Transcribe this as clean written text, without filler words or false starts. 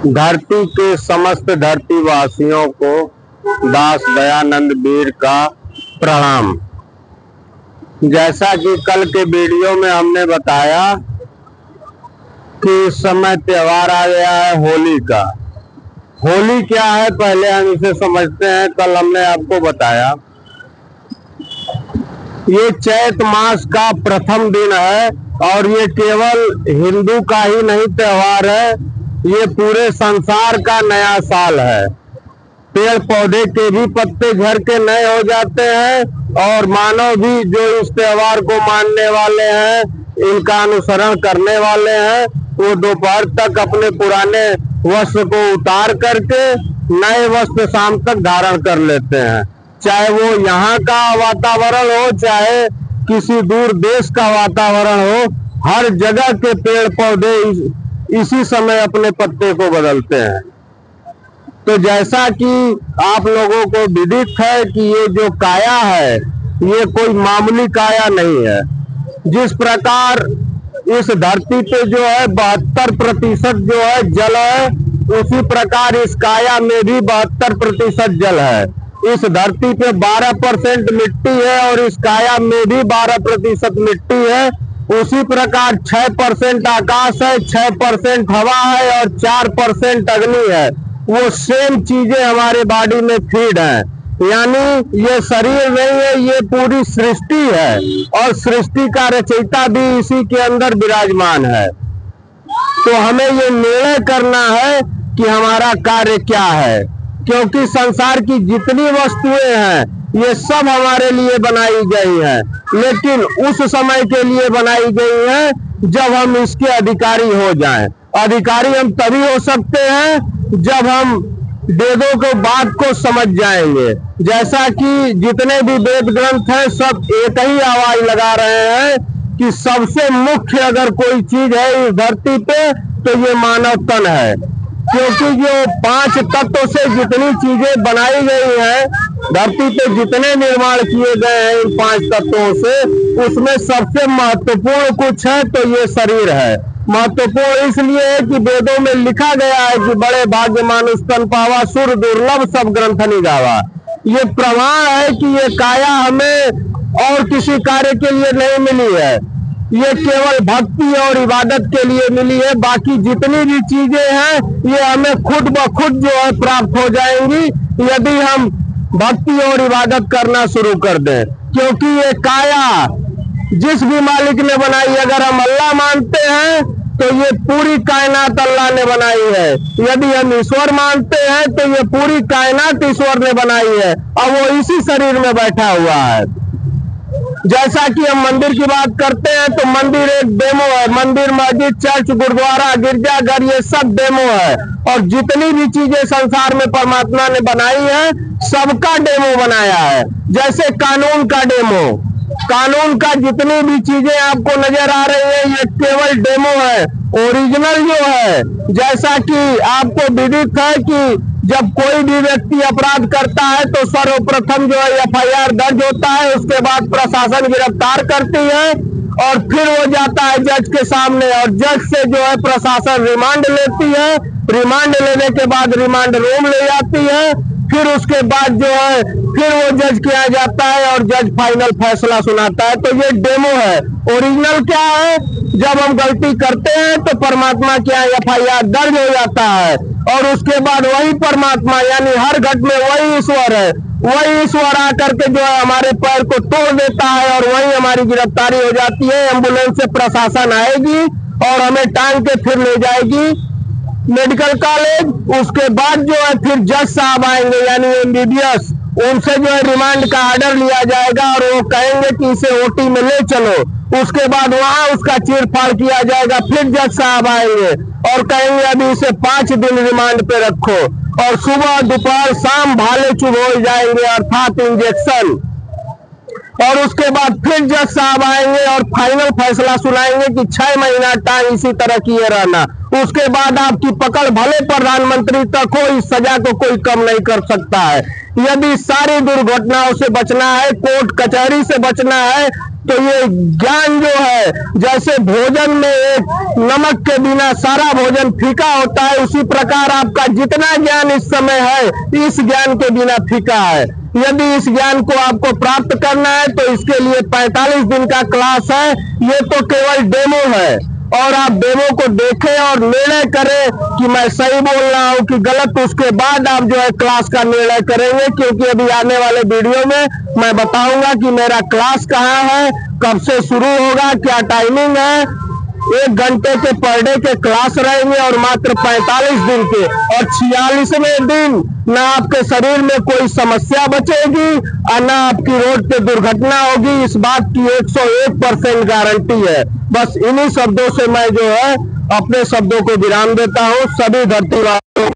धरती के समस्त धरतीवासियों को दास दयानंद वीर का प्रणाम। जैसा कि कल के वीडियो में हमने बताया कि इस समय त्योहार आ गया है होली का। होली क्या है पहले हम इसे समझते हैं। कल हमने आपको बताया ये चैत मास का प्रथम दिन है और ये केवल हिंदू का ही नहीं त्योहार है, ये पूरे संसार का नया साल है। पेड़ पौधे के भी पत्ते झड़ के नए हो जाते हैं और मानव भी जो इस त्योहार को मानने वाले हैं, इनका अनुसरण करने वाले हैं, वो दोपहर तक अपने पुराने वस्त्र को उतार करके नए वस्त्र शाम तक धारण कर लेते हैं। चाहे वो यहाँ का वातावरण हो, चाहे किसी दूर देश का वातावरण हो, हर जगह के पेड़ पौधे इसी समय अपने पत्ते को बदलते हैं। तो जैसा कि आप लोगों को विदित है कि ये जो काया है ये कोई मामूली काया नहीं है। जिस प्रकार इस धरती पे जो है 72% जो है जल है, उसी प्रकार इस काया में भी 72% जल है। इस धरती पे 12% मिट्टी है और इस काया में भी 12% मिट्टी है। उसी प्रकार 6% आकाश है, 6% हवा है और 4% अग्नि है। वो सेम चीजें हमारे बॉडी में फीड है। यानी ये शरीर नहीं है, ये पूरी सृष्टि है और सृष्टि का रचयिता भी इसी के अंदर विराजमान है। तो हमें ये निर्णय करना है कि हमारा कार्य क्या है, क्योंकि संसार की जितनी वस्तुएं हैं ये सब हमारे लिए बनाई गई है, लेकिन उस समय के लिए बनाई गई है जब हम इसके अधिकारी हो जाएं। अधिकारी हम तभी हो सकते हैं जब हम वेदों को बात को समझ जाएंगे। जैसा कि जितने भी वेद ग्रंथ हैं सब एक ही आवाज लगा रहे हैं कि सबसे मुख्य अगर कोई चीज है इस धरती पे तो ये मानव तन है, क्योंकि जो 5 तत्वों से जितनी चीजें बनाई गई हैं, धरती पे जितने निर्माण किए गए हैं इन 5 तत्वों से, उसमें सबसे महत्वपूर्ण कुछ है तो ये शरीर है। महत्वपूर्ण इसलिए है कि वेदों में लिखा गया है कि बड़े भाग्य मानुष तन पावा, सुर दुर्लभ सब ग्रंथ निगावा। ये प्रमाण है कि ये काया हमें और किसी कार्य के लिए नहीं मिली है, ये केवल भक्ति और इबादत के लिए मिली है। बाकी जितनी भी चीजें हैं ये हमें खुद ब खुद जो है प्राप्त हो जाएंगी यदि हम भक्ति और इबादत करना शुरू कर दें। क्योंकि ये काया जिस भी मालिक ने बनाई, अगर हम अल्लाह मानते हैं तो ये पूरी कायनात अल्लाह ने बनाई है। यदि हम ईश्वर मानते हैं तो ये पूरी कायनात ईश्वर ने बनाई है और वो इसी शरीर में बैठा हुआ है। जैसा कि हम मंदिर की बात करते हैं तो मंदिर एक डेमो है। मंदिर, मस्जिद, चर्च, गुरुद्वारा, गिरजाघर ये सब डेमो है और जितनी भी चीजें संसार में परमात्मा ने बनाई है सबका डेमो बनाया है। जैसे कानून का डेमो, कानून का जितनी भी चीजें आपको नजर आ रही है ये केवल डेमो है। ओरिजिनल जो है, जैसा कि आपको विदित है कि जब कोई भी व्यक्ति अपराध करता है तो सर्वप्रथम जो है FIR दर्ज होता है, उसके बाद प्रशासन गिरफ्तार करती है और फिर वो जाता है जज के सामने और जज से जो है प्रशासन रिमांड लेती है। रिमांड लेने के बाद रिमांड रूम ले जाती है, फिर उसके बाद जो है फिर वो जज के यहाँ जाता है और जज फाइनल फैसला सुनाता है। तो ये डेमो है। ओरिजिनल क्या है, जब हम गलती करते हैं तो परमात्मा के यहाँ FIR दर्ज हो जाता है और उसके बाद वही परमात्मा यानी हर घट में वही ईश्वर है, वही ईश्वर आकर के जो है हमारे पैर को तोड़ देता है और वही हमारी गिरफ्तारी हो जाती है। एम्बुलेंस से प्रशासन आएगी और हमें टांग के फिर ले जाएगी मेडिकल कॉलेज। उसके बाद जो है फिर जज साहब आएंगे यानी MBBS, उनसे जो है रिमांड का ऑर्डर लिया जाएगा और वो कहेंगे कि इसे OT में ले चलो। उसके बाद वहां उसका चीरफाड़ किया जाएगा। फिर जज साहब आएंगे और कहेंगे अभी इसे 5 दिन रिमांड पे रखो और सुबह दोपहर शाम भाले चुभोए जाएंगे अर्थात इंजेक्शन। और उसके बाद फिर जज साहब आएंगे और फाइनल फैसला सुनाएंगे कि 6 महीना टाइम इसी तरह किए रहना। उसके बाद आपकी पकड़ भले प्रधानमंत्री तक हो, इस सजा को कोई कम नहीं कर सकता है। यदि सारी दुर्घटनाओं से बचना है, कोर्ट कचहरी से बचना है, तो ये ज्ञान जो है, जैसे भोजन में एक नमक के बिना सारा भोजन फीका होता है, उसी प्रकार आपका जितना ज्ञान इस समय है इस ज्ञान के बिना फीका है। यदि इस ज्ञान को आपको प्राप्त करना है तो इसके लिए 45 दिन का क्लास है। ये तो केवल डेमो है, और आप डेमो को देखें और निर्णय करें कि मैं सही बोल रहा हूं कि गलत। उसके बाद आप जो है क्लास का निर्णय करेंगे, क्योंकि अभी आने वाले वीडियो में मैं बताऊंगा कि मेरा क्लास कहाँ है, कब से शुरू होगा, क्या टाइमिंग है। 1 घंटे के पर डे के क्लास रहेंगे और मात्र 45 दिन के, और 46वें दिन ना आपके शरीर में कोई समस्या बचेगी और ना आपकी रोड पे दुर्घटना होगी। इस बात की 101% गारंटी है। बस इन्हीं शब्दों से मैं जो है अपने शब्दों को विराम देता हूँ। सभी धरती वालों